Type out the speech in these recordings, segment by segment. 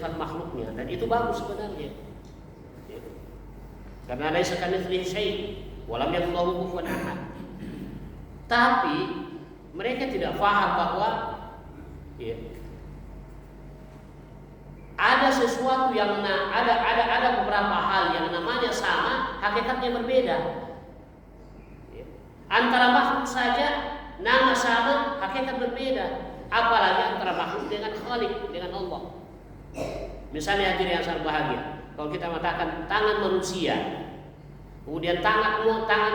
sifat makhluknya, dan itu bagus sebenarnya. Ya. Karena laisa kamitslihi syai' wa lam yakul lahu kufuwan ahad. Tapi mereka tidak paham bahwa ya, ada sesuatu yang ada beberapa hal yang namanya sama, hakikatnya berbeda. Ya. Antara makhluk saja nama sama, hakikat berbeda. Apalagi antara makhluk dengan Khalik, dengan Allah. Misalnya hadirin yang sangat bahagia, kalau kita mengatakan tangan manusia, kemudian tangan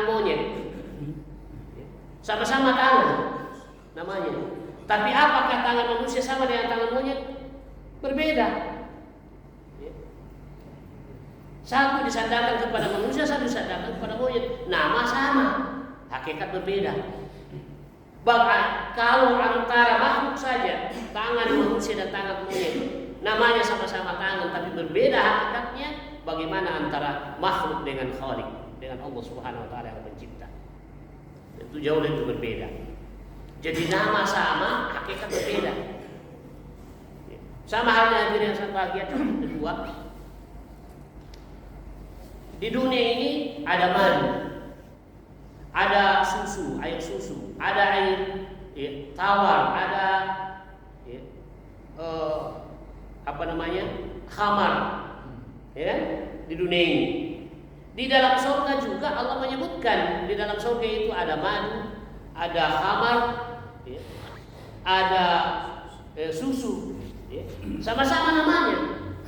monyet, sama-sama tangan namanya. Tapi apakah tangan manusia sama dengan tangan monyet? Berbeda. Satu disandarkan kepada manusia, satu disandarkan kepada monyet. Nama sama, hakikat berbeda. Bahkan kalau antara makhluk saja, tangan manusia dan tangan monyet, namanya sama-sama tangan tapi berbeda hakikatnya, bagaimana antara makhluk dengan Khalik, dengan Allah Subhanahu wa taala yang mencipta? Itu jauh lebih berbeda. Jadi nama sama, hakikat berbeda. Sama halnya hadirin yang sangat bahagia. Contoh kedua, di dunia ini ada madu, ada susu, air susu, ada air tawar, ada khamar, ya, di dunia ini. Di dalam surga juga Allah menyebutkan, di dalam surga itu ada madu, ada khamar, ya, ada susu, ya. Sama-sama namanya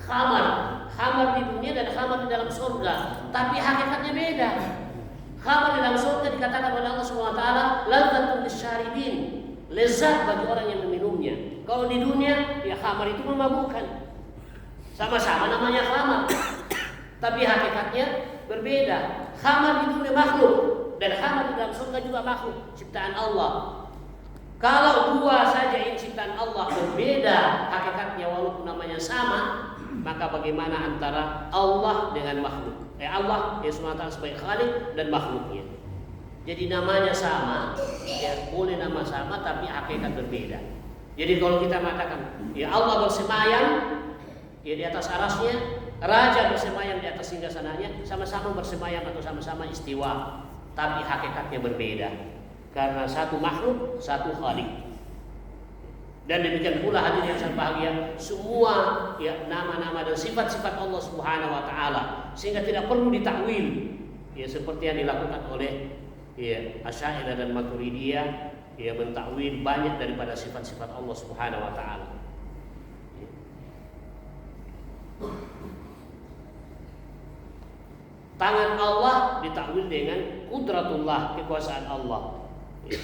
khamar di dunia dan khamar di dalam surga, tapi hakikatnya beda. Khamar di dalam surga dikatakan oleh Allah Subhanahu wa taala ladzatun lisyaribin, lezat bagi orang yang meminumnya. Kalau di dunia ya khamar itu memabukkan. Sama-sama namanya khamar, tapi hakikatnya berbeda. Khamar di dunia makhluk dan khamar di dalam surga juga makhluk, ciptaan Allah. Kalau dua saja yang ciptaan Allah berbeda hakikatnya walaupun namanya sama, maka bagaimana antara Allah dengan makhluk? Allah SWT sebagai Khalik dan makhluknya. Jadi namanya sama, ya boleh nama sama tapi hakikat berbeda. Jadi kalau kita mengatakan ya Allah bersemayam ya di atas arasnya, Raja bersemayam di atas singgasananya, sama-sama bersemayam atau sama-sama istiwa, tapi hakikatnya berbeda. Karena satu makhluk, satu Khalik. Dan demikian pula hadirin yang sangat bahagia, semua ya nama-nama dan sifat-sifat Allah Subhanahu wa taala sehingga tidak perlu ditakwil. Ya seperti yang dilakukan oleh ya Asy'ariyah dan Maturidiyah, ya mentakwil banyak daripada sifat-sifat Allah Subhanahu wa taala. Ya. Tangan Allah ditakwil dengan qudratullah, kekuasaan Allah. Ya.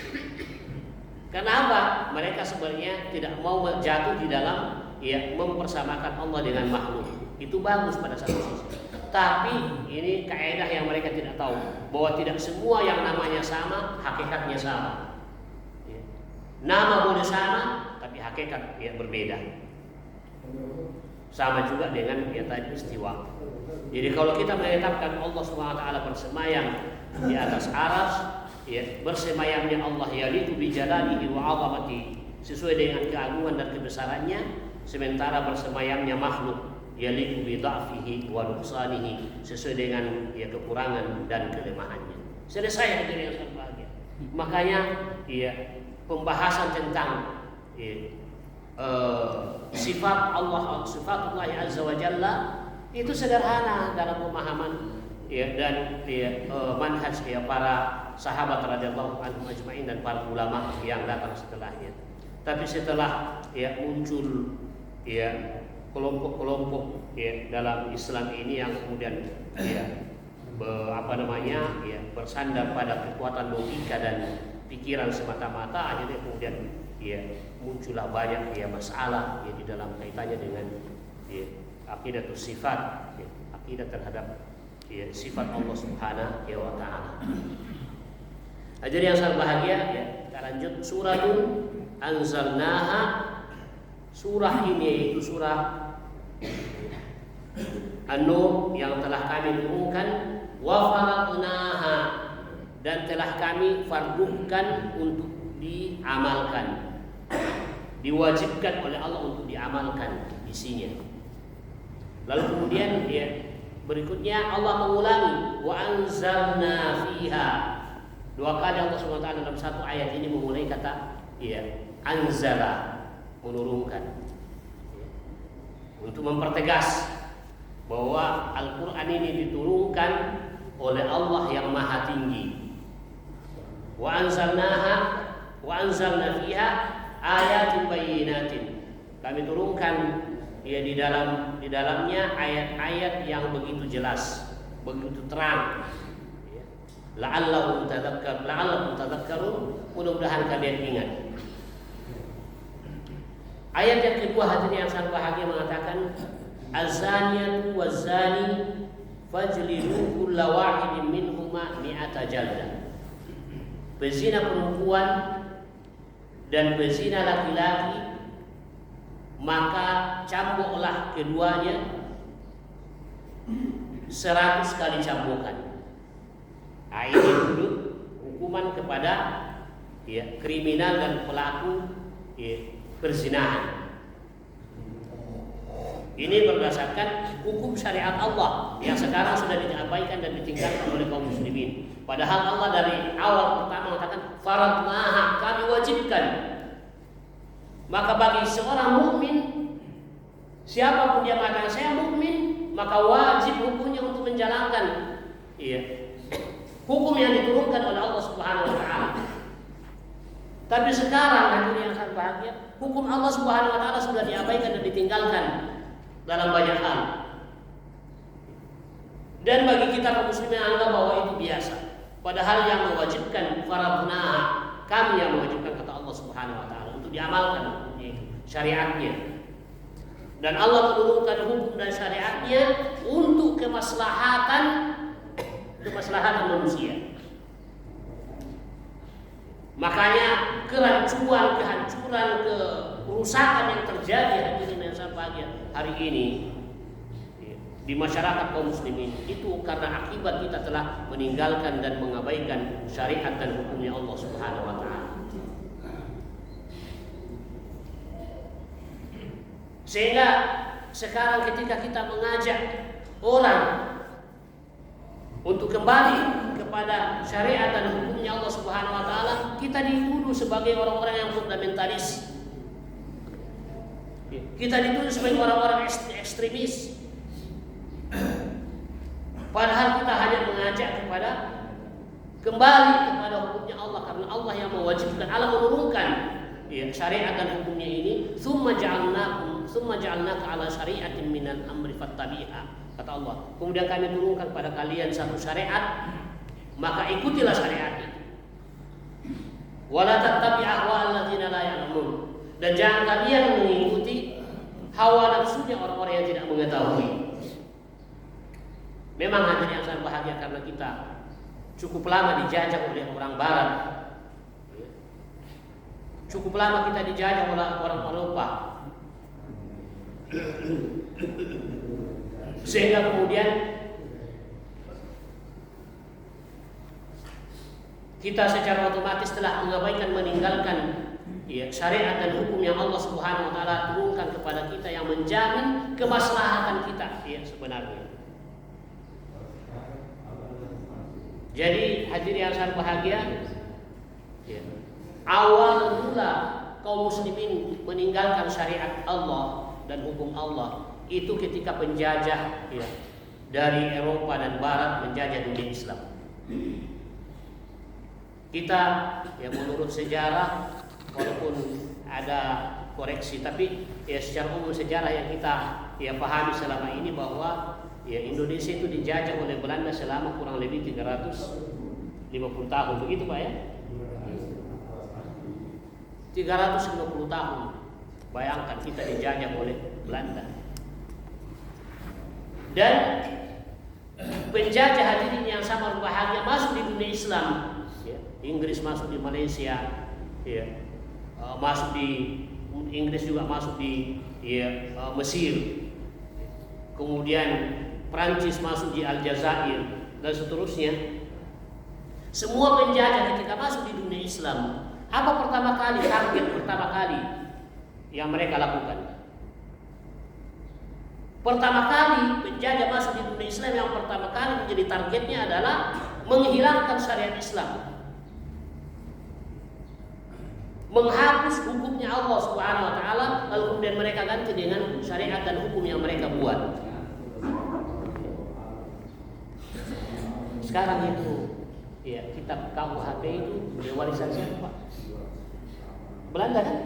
Kenapa? Mereka sebenarnya tidak mau jatuh di dalam ya mempersamakan Allah dengan makhluk. Itu bagus pada satu sisi. Tapi ini kaidah yang mereka tidak tahu, bahwa tidak semua yang namanya sama hakikatnya sama. Ya. Nama boleh sama, tapi hakikat ya berbeda. Sama juga dengan ya tadi istiwa. Jadi kalau kita menetapkan Allah SWT bersemayam di atas aras, ya, bersemayamnya Allah yaliku bi jalalihi wa 'azamati, sesuai dengan keagungan dan kebesarannya, sementara bersemayamnya makhluk yaliku bi dha'fihi wa nuqsanihi, sesuai dengan ya kekurangan dan kelemahannya. Selesai hadirin yang sangat bahagia. Makanya ya pembahasan tentang ya, sifat Allah, sifatullah azza wa jalla itu sederhana dalam pemahaman ya dan ya, manhaj ya para sahabat radhiyallahu anhum ajma'in dan para ulama yang datang setelahnya. Tapi setelah ya muncul ya kelompok-kelompok ya dalam Islam ini yang kemudian ya bersandar pada kekuatan logika dan pikiran semata-mata, akhirnya kemudian ya muncullah banyak ya masalah ya di dalam kaitannya dengan ya aqidatus sifat, ya, akidah terhadap ya, sifat Allah Subhanahu wa taala. Hadirin yang sangat bahagia, ya, kita lanjut suratun anzalnaha. Surah ini yaitu surah An-Nur yang telah kami turunkan, wa faradnaha, dan telah kami fardukan untuk diamalkan, diwajibkan oleh Allah untuk diamalkan isinya. Lalu kemudian berikutnya Allah mengulangi wa anzalna fiha. Dua kali Allah SWT dalam satu ayat ini memulai kata anzala, menurunkan, untuk mempertegas bahwa Al-Quran ini diturunkan oleh Allah yang Maha Tinggi. Wa anzalna fiha ayatin bayyinatin. Kami turunkan di dalamnya ayat-ayat yang begitu jelas, begitu terang. La'allakum tadhakkarun, mudah-mudahan kalian ingat. Ayat yang kedua hadirin yang sangat bahagia mengatakan az-zaniyatu waz-zani fajlidu kulla wahidin minhuma mi'ata jaldah. Pezina perempuan dan pezina laki-laki maka cambuklah keduanya 100 kali cambukan. Ini dulu hukuman kepada kriminal dan pelaku perzinahan. Ini berdasarkan hukum syariat Allah yang sekarang sudah diabaikan dan ditinggalkan oleh kaum muslimin. Padahal Allah dari awal pertama mengatakan faradnaha, kami wajibkan. Maka bagi seorang mukmin, siapapun dia mengatakan saya mukmin, maka wajib hukumnya untuk menjalankan hukum yang diturunkan oleh Allah Subhanahu wa taala. Tapi sekarang hadirin yang sangat bahagia, hukum Allah Subhanahu wa taala sudah diabaikan dan ditinggalkan dalam banyak hal. Dan bagi kita kaum muslimin anggap bahwa itu biasa. Padahal yang mewajibkan faradna, kami yang mewajibkan kata Allah Subhanahu wa taala untuk diamalkan syariatnya. Dan Allah menurunkan hukum dan syariatnya untuk kemaslahatan manusia. Makanya kerancuan, kehancuran, kerusakan yang terjadi hadirin yang sangat bahagia hari ini di masyarakat kaum muslimin itu karena akibat kita telah meninggalkan dan mengabaikan syariat dan hukumnya Allah Subhanahu wa taala. Sehingga sekarang ketika kita mengajak orang untuk kembali kepada syariat dan hukumnya Allah Subhanahu wa taala, kita dituduh sebagai orang-orang yang fundamentalis. Kita dituduh sebagai orang-orang ekstremis. Padahal kita hanya mengajak kepada kembali kepada hukumnya Allah, karena Allah yang mewajibkan, Allah menurunkan syariat dan hukumnya ini. Tsumma ja'alnaka 'ala syari'atin minal amri fattabi'ha, kata Allah. Kemudian kami turunkan pada kalian satu syariat, maka ikutilah syariat itu. Wala tattabi' ahwa'al ladzina la ya'lamun, dan jangan kalian mengikuti hawa nafsunya orang-orang yang tidak mengetahui. Memang hadirin yang sangat bahagia karena kita cukup lama dijajah oleh orang barat. Cukup lama kita dijajah oleh orang Eropa. Sehingga kemudian kita secara otomatis telah mengabaikan, meninggalkan syariat dan hukum yang Allah Subhanahu wa taala turunkan kepada kita yang menjamin kemaslahatan kita sebenarnya. Jadi hadirin yang sangat bahagia, awal mula kaum muslimin meninggalkan syariat Allah dan hukum Allah itu ketika penjajah dari Eropa dan Barat menjajah dunia Islam. Kita menurut sejarah, walaupun ada koreksi, tapi secara umum sejarah yang kita pahami selama ini bahwa Indonesia itu dijajah oleh Belanda selama kurang lebih 350 tahun, begitu Pak ya? 350 tahun. Bayangkan kita dijajah oleh Belanda. Dan penjajah hadirin yang sangat berbahagia masuk di dunia Islam. Inggris masuk di Malaysia, masuk di Inggris juga masuk di Mesir. Kemudian Prancis masuk di Aljazair dan seterusnya. Semua penjajah ketika masuk di dunia Islam, apa target pertama kali yang mereka lakukan? Pertama kali penjajah masuk di dunia Islam, yang pertama kali menjadi targetnya adalah menghilangkan syariat Islam, menghapus hukumnya Allah Subhanahu wa taala, lalu kemudian mereka ganti dengan syariat dan hukum yang mereka buat. Sekarang itu ya, kitab KUHP itu warisan siapa? Belanda kan?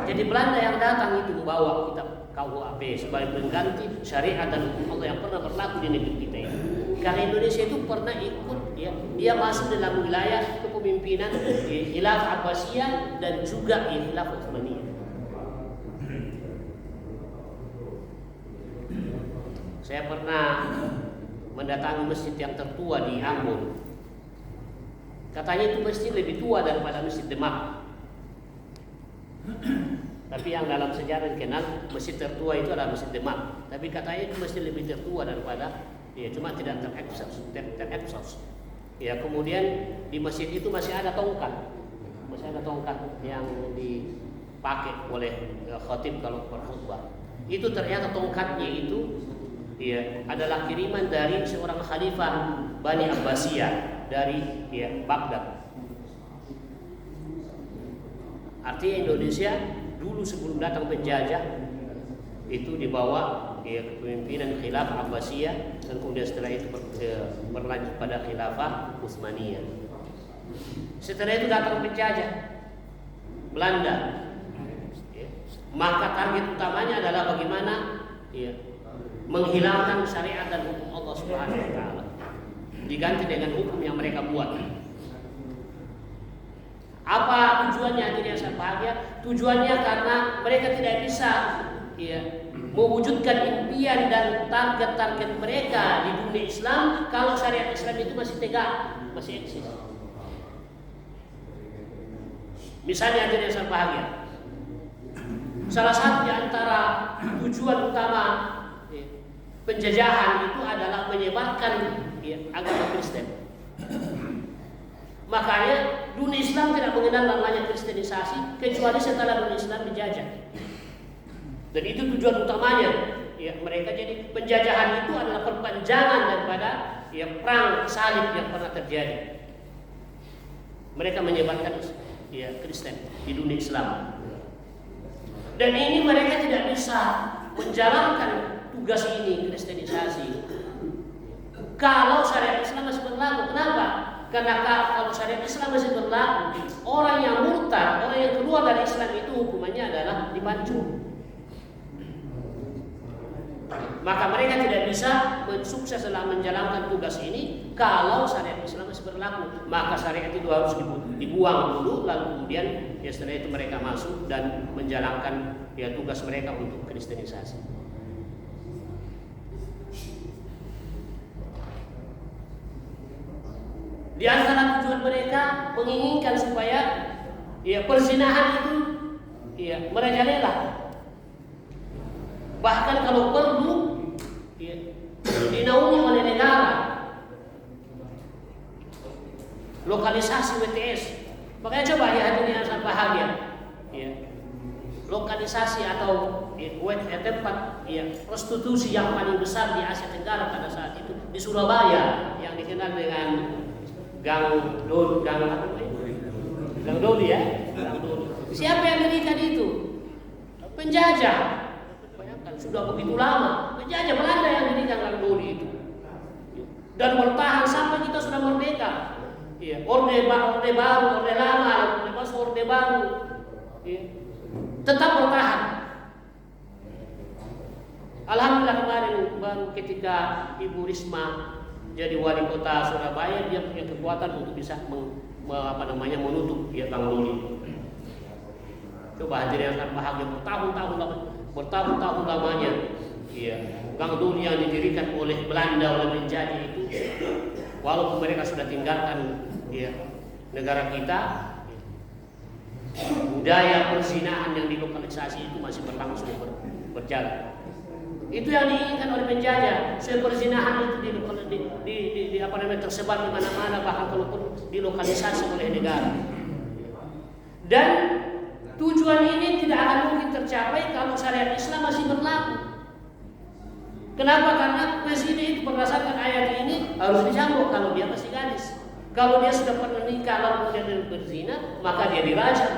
Jadi Belanda yang datang itu membawa kitab KUHP sebagai pengganti syariat dan hukum Allah yang pernah berlaku di negeri kita ini. Karena Indonesia itu pernah ikut, ya, dia masuk dalam wilayah kepemimpinan Khilafah Abbasiyah dan juga Khilafah Utsmaniyah. Saya pernah mendatangi masjid yang tertua di Ambon. Katanya itu masjid lebih tua daripada Masjid Demak. Tapi yang dalam sejarah dikenal masjid tertua itu adalah Masjid Demak. Tapi katanya itu masjid lebih tertua daripada, ya, cuma tidak terekspos. Ya, kemudian di masjid itu masih ada tongkat yang dipakai oleh khatib kalau berkhutbah. Itu ternyata tongkatnya itu, ya, adalah kiriman dari seorang khalifah Bani Abbasiyah dari, ya, Baghdad. Artinya Indonesia dulu sebelum datang penjajah itu dibawa, ya, kepemimpinan Khilafah Abbasiyah, dan kemudian setelah itu berlanjut pada Khilafah Utsmaniyah. Setelah itu datang penjajah Belanda, ya, maka target utamanya adalah bagaimana, ya, menghilangkan syariat dan hukum Allah Subhanahu wa taala, diganti dengan hukum yang mereka buat. Apa tujuannya? Hadirin yang saya bahagia, tujuannya karena mereka tidak bisa, ya, mewujudkan impian dan target-target mereka di dunia Islam kalau syariat Islam itu masih tegak, masih eksis. Misalnya, hadirin yang saya bahagia, salah satu di antara tujuan utama, ya, penjajahan itu adalah menyebarkan, ya, agama Kristen. Makanya dunia Islam tidak mengenal namanya kristenisasi kecuali setelah dunia Islam dijajah. Dan itu tujuan utamanya, ya, mereka. Jadi penjajahan itu adalah perpanjangan daripada, ya, perang salib yang pernah terjadi. Mereka menyebarkan, ya, Kristen di dunia Islam. Dan ini mereka tidak bisa menjalankan tugas ini, kristenisasi, kalau syariat Islam masih berlaku. Kenapa? Karena kalau syariat Islam masih berlaku, orang yang murtad, orang yang keluar dari Islam itu hukumannya adalah dipancung. Maka mereka tidak bisa sukses dalam menjalankan tugas ini kalau syariat Islam masih berlaku. Maka syariat itu harus dibuang dulu, lalu kemudian, ya, setelah itu mereka masuk dan menjalankan, ya, tugas mereka untuk kristenisasi. Di antara tujuan mereka menginginkan supaya, ya, perzinahan itu, ya, merajalela. Bahkan kalau perlu, ya, dinaungi oleh negara. Lokalisasi WTS. Makanya coba, ya, hadirin yang sangat bahagia, ya, lokalisasi atau, ya, tempat, ya, prostitusi yang paling besar di Asia Tenggara pada saat itu di Surabaya yang dikenal dengan Gang Doli, ya. Gang Doli. Siapa yang mendirikan itu? Penjajah. Bayangkan, sudah begitu lama penjajah Belanda yang mendirikan Gang Doli itu, dan bertahan sampai kita sudah merdeka. Ya, orde baru, orde lama, orde baru, orde baru, ya, tetap bertahan. Alhamdulillah kemarin baru ketika Ibu Risma jadi wali kota Surabaya, dia punya kekuatan untuk bisa menutup, ya, Gang Doli. Coba hadirin yang bahagia, bertahun-tahun lamanya, ya, Gang Doli yang didirikan oleh Belanda, oleh penjajah itu, walaupun mereka sudah tinggalkan, ya, negara kita, budaya perzinahan yang dilokalisasi itu masih berlangsung, berjalan. Itu yang diinginkan oleh penjajah. Perzinahan itu tersebar di mana-mana, bahkan kalau perlu dilokalisasi oleh negara. Dan tujuan ini tidak akan mungkin tercapai kalau syariat Islam masih berlaku. Kenapa? Karena pezina itu berdasarkan ayat ini harus dicambuk kalau dia masih gadis. Kalau dia sudah pernah nikah lalu kemudian berzina, maka dia dirajam.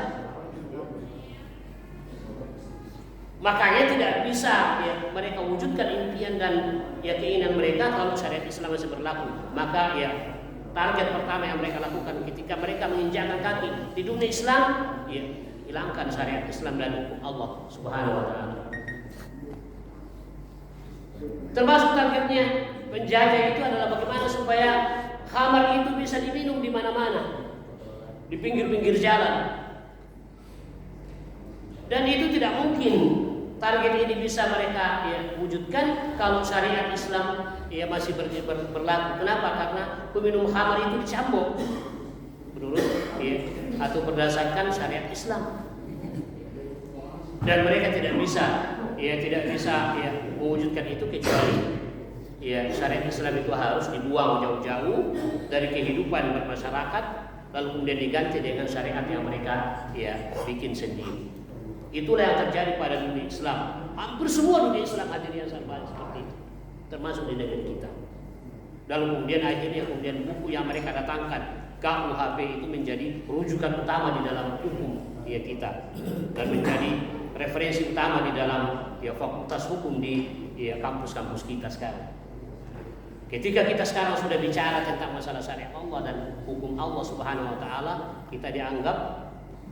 Makanya tidak bisa ya, mereka wujudkan impian dan ya keinginan mereka kalau syariat Islam masih berlaku. Maka ya target pertama yang mereka lakukan ketika mereka menginjakkan kaki di dunia Islam, ya hilangkan syariat Islam dan hukum Allah Subhanahu wa taala. Termasuk targetnya penjajah itu adalah bagaimana supaya khamar itu bisa diminum di mana-mana, di pinggir-pinggir jalan. Dan itu tidak mungkin target ini bisa mereka ya, wujudkan kalau syariat Islam ya masih berlaku. Kenapa? Karena peminum khamar itu dicambuk menurut ya, atau berdasarkan syariat Islam. Dan mereka tidak bisa mewujudkan itu kecuali ya syariat Islam itu harus dibuang jauh-jauh dari kehidupan bermasyarakat, lalu kemudian diganti dengan syariat yang mereka ya bikin sendiri. Itulah yang terjadi pada dunia Islam. Hampir semua dunia Islam hadirin yang sama seperti itu, termasuk di negeri kita. Lalu kemudian akhirnya buku yang mereka datangkan KUHP itu menjadi rujukan utama di dalam hukum ya kita dan menjadi referensi utama di dalam ya fakultas hukum di ya kampus-kampus kita sekarang. Ketika kita sekarang sudah bicara tentang masalah syariat Allah dan hukum Allah Subhanahu wa taala, kita dianggap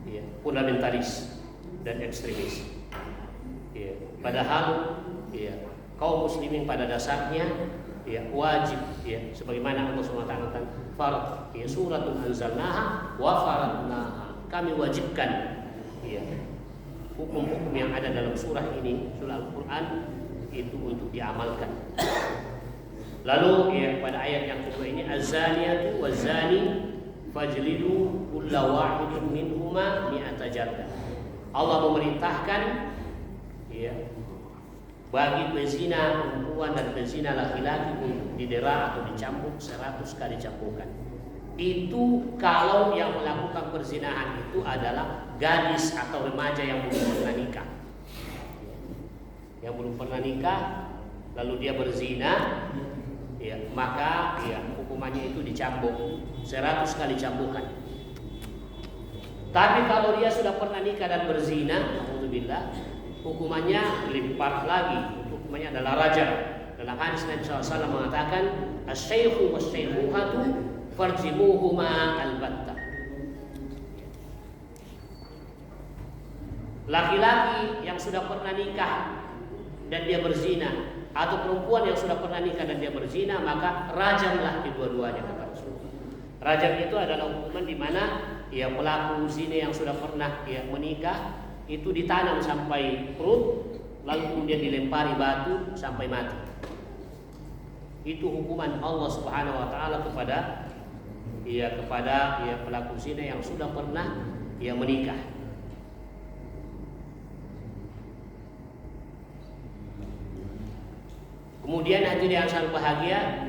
ya fundamentalis dan ekstremis. Ya, padahal ya kaum muslimin pada dasarnya ya wajib ya sebagaimana Allah Subhanahu wa taala katakan farad ya suratun anzalnaha wa faradnaha. Kami wajibkan ya hukum-hukum yang ada dalam surah ini, surah Al-Quran itu untuk diamalkan. Lalu ya pada ayat yang kedua ini az-zaniyatu waz-zani fajlidu kulla wahidin minhuma mi'ata jaldah. Allah memerintahkan ya bagi pezina perempuan dan pezina laki-laki untuk didera atau dicambuk 100 kali cambukan. Itu kalau yang melakukan perzinahan itu adalah gadis atau remaja yang belum pernah nikah. Yang belum pernah nikah lalu dia berzina, ya, maka ya hukumannya itu dicambuk 100 kali cambukan. Tapi kalau dia sudah pernah nikah dan berzina, alhamdulillah, hukumannya lipat lagi. Hukumannya adalah rajam. Dalam hadis Nabi SAW mengatakan, "Asy-syaikhu was-syaikhatu farjimuhuma albatta." Laki-laki yang sudah pernah nikah dan dia berzina, atau perempuan yang sudah pernah nikah dan dia berzina, maka rajamlah kedua-duanya, kata Rasulullah. Rajam itu adalah hukuman di mana ya pelaku zina yang sudah pernah ya menikah itu ditanam sampai perut, lalu kemudian dilempari batu sampai mati. Itu hukuman Allah Subhanahu wa taala kepada pelaku zina yang sudah pernah ya menikah. Kemudian hadirin yang sangat bahagia,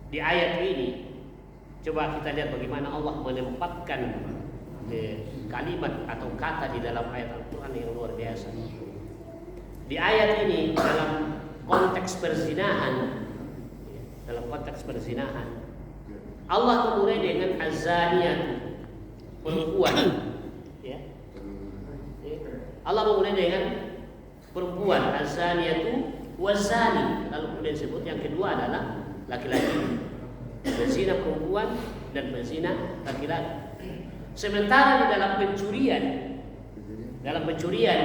di ayat ini coba kita lihat bagaimana Allah menempatkan kalimat atau kata di dalam ayat Al-Quran yang luar biasa. Di ayat ini dalam konteks perzinahan, Allah memulai dengan az-zaniyah, perempuan. Ya. Allah memulai dengan perempuan, az-zaniyatu waz-zani. Lalu kemudian disebut yang kedua adalah laki-laki. Berzina perempuan dan berzina laki-laki. Sementara di dalam pencurian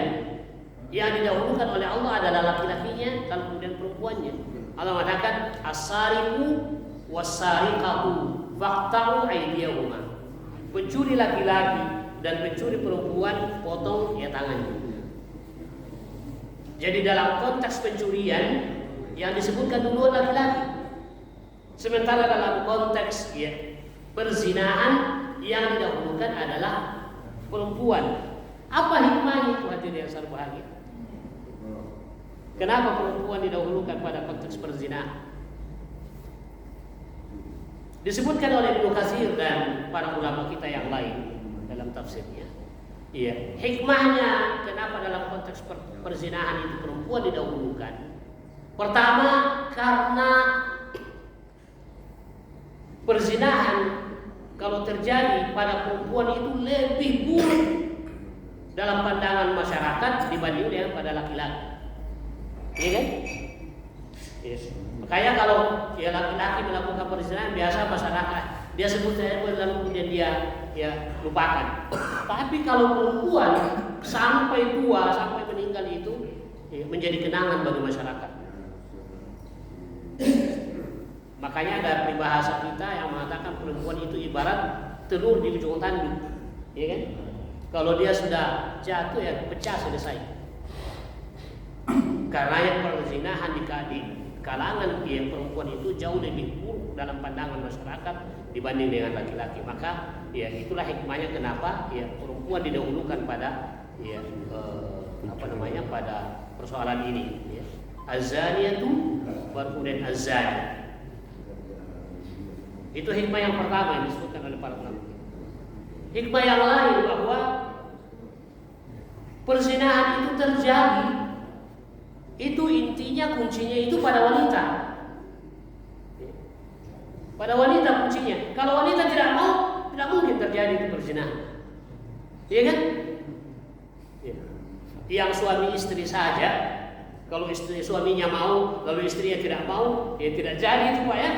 yang didahulukan oleh Allah adalah laki-lakinya, lalu kemudian perempuannya. Allah mengatakan as-sariqu was-sariqatu faqta'u aydiyahuma. Pencuri laki-laki dan pencuri perempuan potong ya tangannya. Jadi dalam konteks pencurian yang disebutkan dulu laki-laki. Sementara dalam konteks ya perzinahan yang didahulukan adalah perempuan. Apa hikmahnya itu hadirin yang sangat bahagia? Kenapa perempuan didahulukan pada konteks perzinahan? Disebutkan oleh Ibnu Katsir dan para ulama kita yang lain dalam tafsirnya. Iya, hikmahnya kenapa dalam konteks perzinahan itu perempuan didahulukan? Pertama, karena perzinahan kalau terjadi pada perempuan itu lebih buruk dalam pandangan masyarakat dibanding dengan pada laki-laki. Iya kan? Yes. Makanya kalau ya laki-laki melakukan perzinahan biasa masyarakat dia sebut saya lalu kemudian dia lupakan. Tapi kalau perempuan sampai tua, sampai meninggal itu menjadi kenangan bagi masyarakat. Makanya ada peribahasa kita yang mengatakan perempuan itu ibarat telur di ujung tanduk, ya kan? Kalau dia sudah jatuh ya pecah selesai. Karena yang perzinahan di kalangan perempuan itu jauh lebih buruk dalam pandangan masyarakat dibanding dengan laki-laki. Maka ya itulah hikmahnya kenapa ya perempuan didahulukan pada pada persoalan ini. Ya. Az-zaniyatu baru kemudian az-zani. Itu hikmah yang pertama yang disebutkan oleh para ulama. Hikmah yang lain bahwa perzinahan itu terjadi, itu intinya kuncinya itu pada wanita. Pada wanita kuncinya. Kalau wanita tidak mau, tidak mungkin terjadi itu perzinahan. Iya kan? Ya. Yang suami istri saja, kalau istri suaminya mau, lalu istrinya tidak mau, ya tidak jadi itu Pak ya.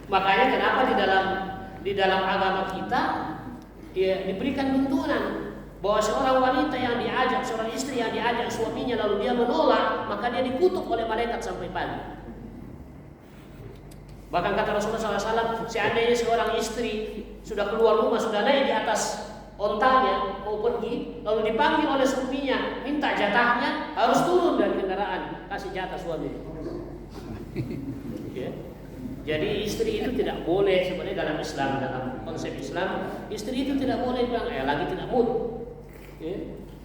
Makanya kenapa di dalam agama kita ya diberikan tuntunan bahwa seorang wanita yang diajak, seorang istri yang diajak suaminya lalu dia menolak, maka dia dikutuk oleh malaikat sampai pagi. Bahkan kata Rasulullah SAW, seandainya seorang istri sudah keluar rumah, sudah naik di atas ontanya mau pergi, lalu dipanggil oleh suaminya minta jatahnya, harus turun dari kendaraan kasih jatah suami. Ya. Jadi istri itu tidak boleh sebenarnya dalam Islam, dalam konsep Islam, istri itu tidak boleh bilang lagi tidak mood. Ya.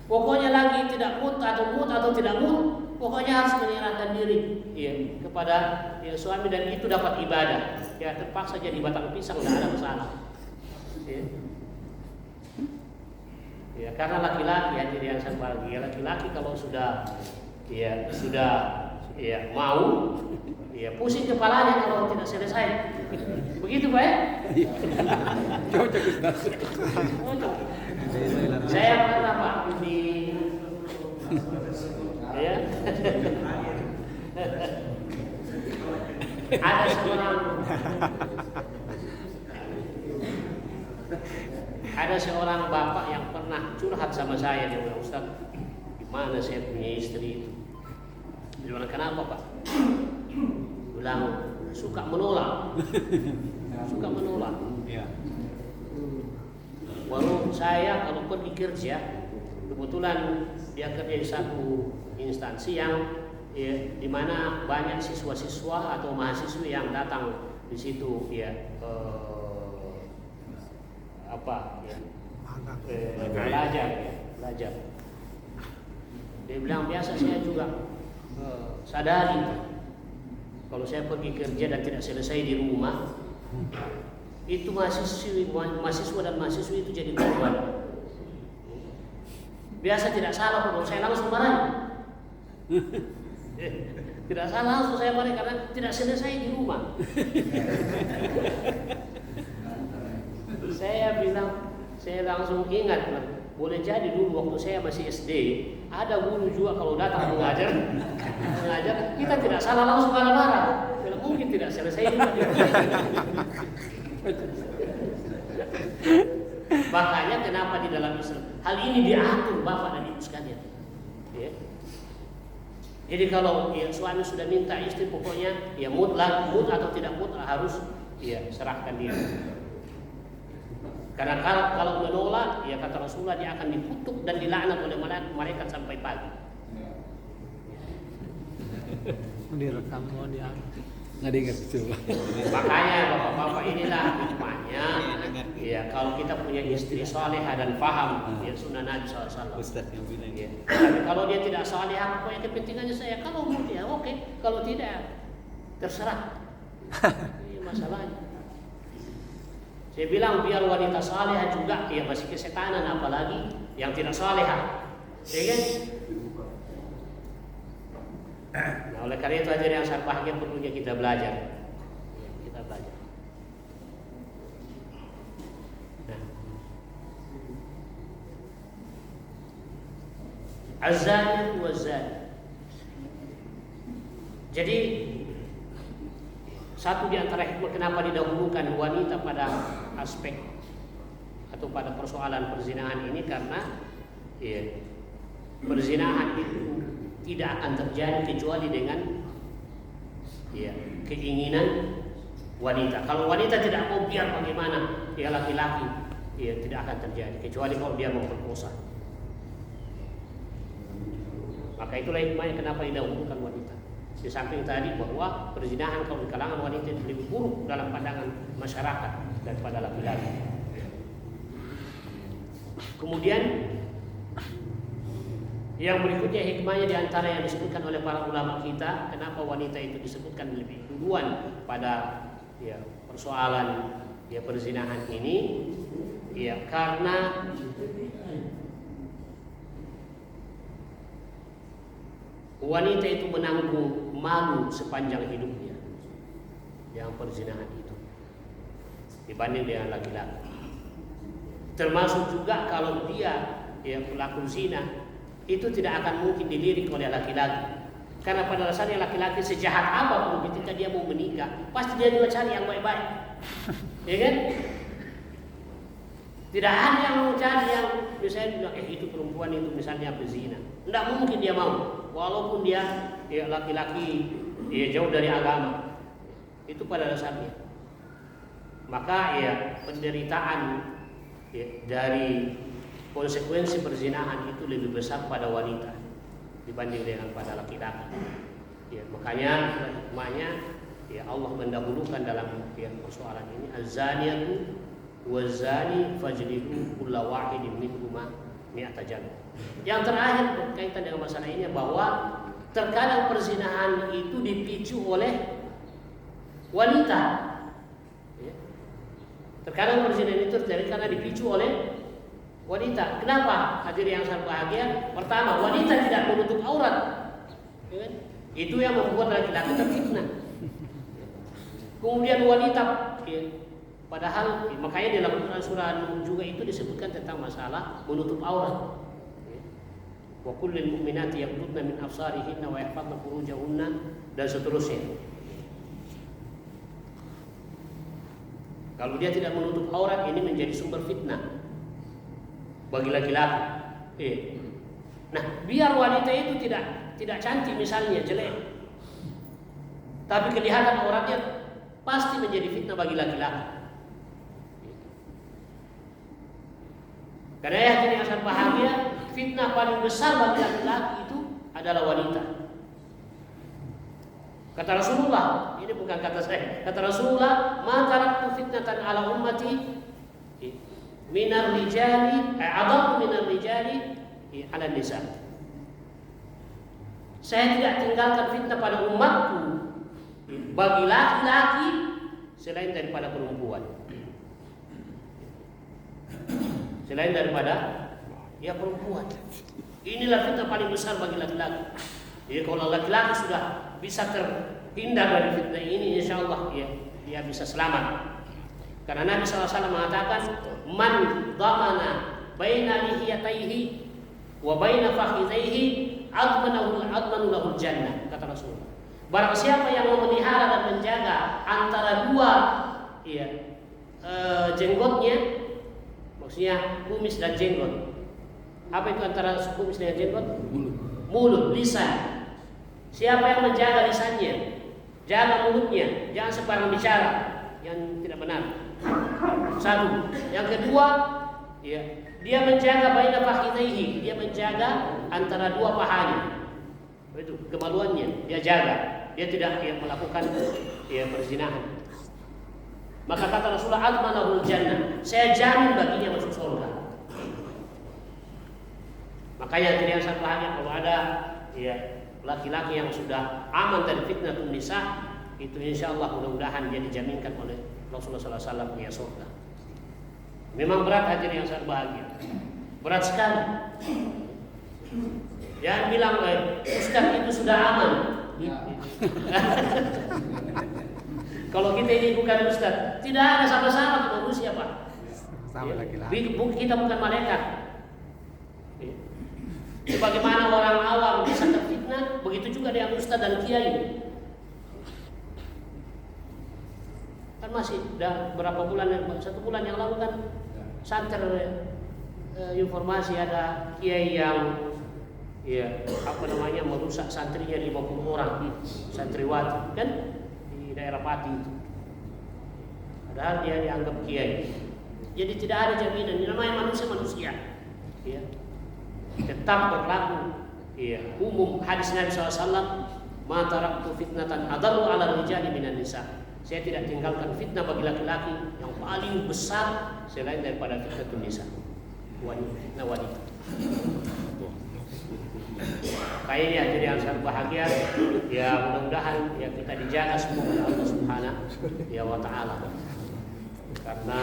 Pokoknya lagi tidak mood atau tidak mood, pokoknya harus menyerahkan diri kepada suami dan itu dapat ibadah. Ya terpaksa jadi batang pisang tidak ada masalah. Ya karena laki-laki yang saya bagi laki-laki kalau sudah mau pusing kepalanya kalau tidak selesai. Begitu Pak ya? Saya pernah Pak di ada seorang bapak yang pernah curhat sama saya, dia bilang, Ustaz, gimana saya punya istri itu? Dia bilang, kenapa Pak? Bilang, suka menolak. Baru saya kalau pergi kerja, kebetulan dia kerja di satu instansi yang di mana banyak siswa-siswa atau mahasiswa yang datang di situ belajar. Dia bilang biasa saya juga sadari kalau saya pergi kerja dan tidak selesai di rumah, itu mahasiswa dan mahasiswi itu jadi korban. Biasa tidak salah kalau saya langsung marah. Tidak salah langsung saya marah karena tidak selesai di rumah. Saya langsung ingat, boleh jadi dulu waktu saya masih SD, ada guru juga kalau datang mengajar, kita tidak salah langsung marah-marah. Mungkin tidak selesai juga. Makanya kenapa di dalam Islam hal ini diatur Bapak dan Ibu sekalian. Ya. Jadi kalau suami sudah minta istri pokoknya mood atau tidak mood harus serahkan diri. Karena kalau menolak, kata Rasulullah dia akan dikutuk dan dilaknat oleh malaikat sampai pagi. Direkam mau diangkat. Nggak diingat coba. Makanya bapak-bapak inilah hikmahnya. Kalau kita punya istri salehah dan paham sunnah Nabi SAW. Ustaz yang bilang Tapi kalau dia tidak salehah, pokoknya kepentingannya saya. Kalau mau dia oke, kalau tidak terserah. Ini masalahnya. Saya bilang biar wanita salehah juga masih kesetanan apalagi yang tidak salehah. Ya kan? karena itu hadirin yang sangat bahagia perlunya kita belajar. Ya, kita belajar. Nah. Azani wa zani. Jadi satu di antara hikmah kenapa didahulukan wanita pada aspek atau pada persoalan perzinahan ini karena ya, perzinahan itu tidak akan terjadi kecuali dengan ya, keinginan wanita. Kalau wanita tidak mau biar bagaimana ya laki-laki ya tidak akan terjadi kecuali kalau dia memperkosa. Maka itulah hikmahnya kenapa didahulukan wanita. Di samping tadi bahwa perzinahan kalau di kalangan wanita itu lebih buruk dalam pandangan masyarakat daripada laki-laki. Kemudian yang berikutnya hikmahnya di antara yang disebutkan oleh para ulama kita, kenapa wanita itu disebutkan lebih duluan pada ya, persoalan ya perzinahan ini, ya karena wanita itu menanggung malu sepanjang hidupnya yang perzinahan itu dibanding dengan laki-laki. Termasuk juga kalau dia ya pelaku zina itu tidak akan mungkin dilirik oleh laki-laki. Karena pada dasarnya laki-laki sejahat apapun ketika dia mau menikah pasti dia juga cari yang baik-baik. Ya kan? Tidak ada yang mau cari yang misalnya bilang itu perempuan itu misalnya berzina. Tidak mungkin dia mau. Walaupun dia ya, laki-laki ya, jauh dari agama, itu pada dasarnya. Maka ya penderitaan ya, dari konsekuensi perzinahan itu lebih besar pada wanita dibanding dengan pada laki-laki. Ya, makanya hikmahnya ya Allah mendahulukan dalam ya, persoalan ini az-zaniyatu waz-zani fajlidu kulla wahidin minhuma mi'ata jaldah. Yang terakhir berkaitan dengan masalah ini bahwa terkadang perzinahan itu dipicu oleh wanita. Ya. Terkadang perzinahan itu terjadi karena dipicu oleh wanita. Kenapa? Hadirin yang sangat bahagia. Pertama, wanita tidak menutup aurat. Ya. Itu yang membuat laki-laki terfitnah. Kemudian wanita, ya, padahal makanya dalam surah An-Nur juga itu disebutkan tentang masalah menutup aurat. Wa kullil mu'minati yaghdudna min absarihinna wa yahfazna furujahunna dan seterusnya. Kalau dia tidak menutup aurat ini menjadi sumber fitnah bagi laki-laki. Nah, biar wanita itu tidak cantik misalnya, jelek, tapi kelihatan auratnya pasti menjadi fitnah bagi laki-laki. Karena ya yang sangat bahagia, fitnah paling besar bagi laki-laki itu adalah wanita. Kata Rasulullah, ini bukan kata saya. Kata Rasulullah, "Ma taraktu fitnatan ala ummati minar rijali a'adhamu minar rijali ala nisa." Saya tidak tinggalkan fitnah pada umatku bagi laki-laki selain daripada perempuan. Selain daripada ya perempuan. Inilah fitnah paling besar bagi laki-laki. Jadi kalau laki-laki sudah bisa terhindar dari fitnah ini, insya Allah ya, dia bisa selamat. Karena Nabi SAW mengatakan, "Man dhamana baina lihiyataihi wa baina fakhidaihi admanu lahul jannah," kata Rasulullah. Barang siapa yang memelihara dan menjaga antara dua ya, jenggotnya, maksudnya kumis dan jenggot. Apa itu antara kumis dengan jenggot? Mulut, lisan. Siapa yang menjaga lisannya, jaga mulutnya, jangan sembarang bicara yang tidak benar. Satu. Yang kedua, ya, dia menjaga baina fakhidaihi, dia menjaga antara dua pahanya. Itu kemaluannya, dia jaga. Dia tidak melakukan ya, perzinahan. Maka kata Rasulullah, "Admanahul jannah," saya jamin baginya masuk surga. Makanya tidak sangat bahagia kalau ada ya, laki-laki yang sudah aman dari fitnah nisa, itu insya Allah mudah-mudahan dia dijaminkan oleh Rasulullah SAW ya surga. Memang berat hadirin yang sangat bahagia, berat sekali. Jangan bilang Ustaz itu sudah aman. Kalau kita ini bukan ustaz, tidak ada sama-sama manusia Pak. Sama laki-laki. Kita bukan malaikat. Sebagaimana orang awam bisa terfitnah, begitu juga dengan ustaz dan kiai. Kan masih berapa bulan, 1 bulan yang lalu kan santer informasi ada kiai yang merusak santrinya 50 orang santriwati kan di daerah Pati itu. Padahal dia dianggap kiai. Jadi tidak ada jaminan. Ini namanya manusia. Ya. Tetap berlaku umum hadis Nabi SAW, ma taraktu fitnatan adarru ala rijali minan nisa. Saya tidak tinggalkan fitnah bagi laki-laki yang paling besar selain daripada fitnah nisa. Fitnah wanita. Kayaknya jadi yang sangat bahagia. Ya mudah-mudahan ya kita dijaga semua oleh Allah Subhanahu wa taala. Karena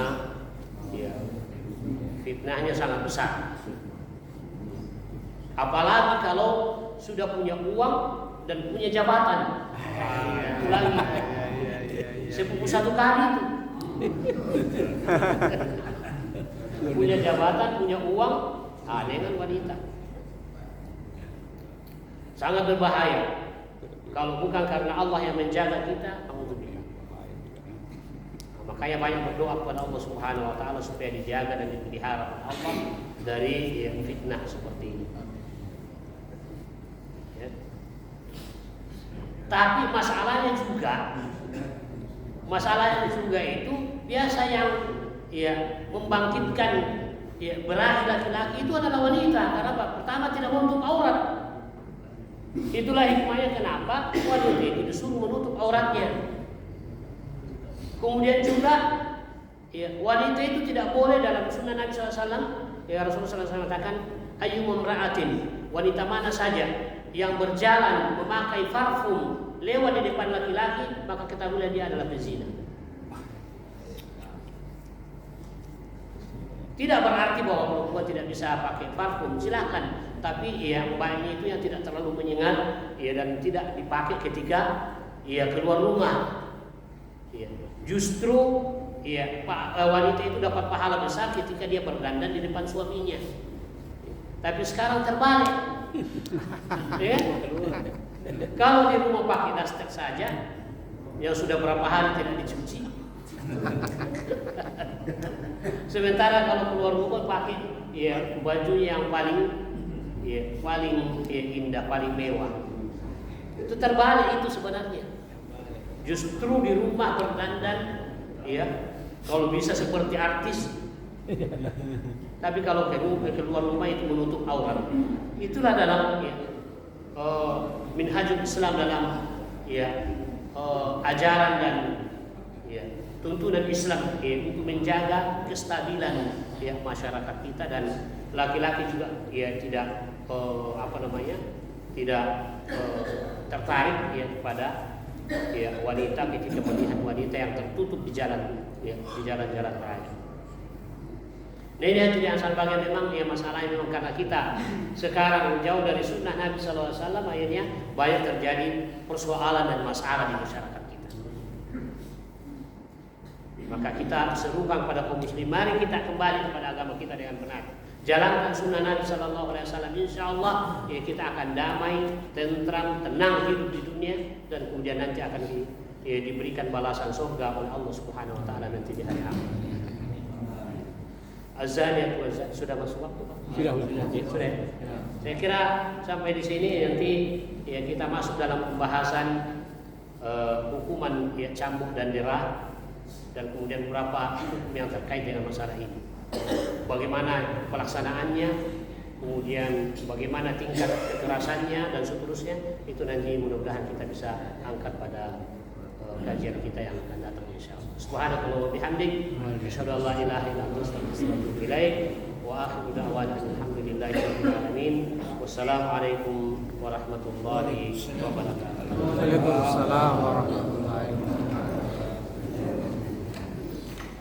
ya fitnahnya sangat besar. Apalagi kalau sudah punya uang dan punya jabatan. Itu lagi. Sepupu 1 kali itu. Punya jabatan, punya uang, dengan wanita. Sangat berbahaya. Kalau bukan karena Allah yang menjaga kita, alhamdulillah. Makanya banyak berdoa kepada Allah Subhanahu wa taala supaya dijaga dan dipelihara Allah dari fitnah seperti ini. Ya. Tapi masalahnya juga itu biasa yang membangkitkan berahi laki-laki itu adalah wanita. Karena apa? Pertama tidak menutup aurat. Itulah hikmahnya kenapa wanita itu disuruh menutup auratnya. Kemudian juga wanita itu tidak boleh dalam sunnah Nabi SAW. Rasulullah SAW mengatakan, ayyumun ra'atin, wanita mana saja yang berjalan memakai parfum lewat di depan laki-laki, maka ketahuilah dia adalah pezina. Tidak berarti bahwa perempuan tidak bisa pakai parfum, silakan. Tapi baiknya itu yang tidak terlalu menyengat dan tidak dipakai ketika keluar rumah. Justru wanita itu dapat pahala besar ketika dia berdandan di depan suaminya. Tapi sekarang terbalik. Kalau di rumah pakai daster saja yang sudah berapa hari tidak dicuci. Sementara kalau keluar rumah pakai baju yang paling indah, paling mewah. Itu terbalik itu sebenarnya. Justru di rumah berdandan kalau bisa seperti artis. Tapi kalau keluar rumah itu menutup aurat. Itulah dalam minhajul Islam, dalam ajaran dan tuntunan Islam untuk menjaga kestabilan masyarakat kita, dan laki-laki juga tidak tidak tertarik kepada wanita ketika melihat wanita yang tertutup di jalan jalan-jalan raya. Nah ini yang sangat bagian memang masalahnya memang karena kita sekarang jauh dari sunnah Nabi SAW, akhirnya banyak terjadi persoalan dan masalah di masyarakat kita. Maka kita serukan pada kaum muslim, mari kita kembali kepada agama kita dengan benar. Jalankan sunnah Nabi SAW, insya Allah kita akan damai, tentram, tenang hidup di dunia, dan kemudian nanti akan diberikan balasan surga oleh Allah Subhanahu Wa Taala nanti di hari akhir. Azan sudah masuk waktu Pak? Sudah. Saya kira sampai di sini nanti kita masuk dalam pembahasan hukuman cambuk dan derah, dan kemudian beberapa hukum yang terkait dengan masalah ini. Bagaimana pelaksanaannya, kemudian bagaimana tingkat kekerasannya dan seterusnya, itu nanti mudah-mudahan kita bisa angkat pada kajian kita yang akan datang insyaallah. Subhanallahi wa bihamdik, asyhadu an la ilaha illa anta astaghfiruka wa atubu ilaik, wa akhiru da'wana alhamdulillahi rabbil alamin. Wassalamualaikum warahmatullahi wabarakatuh. Waalaikumsalam warahmatullahi wabarakatuh.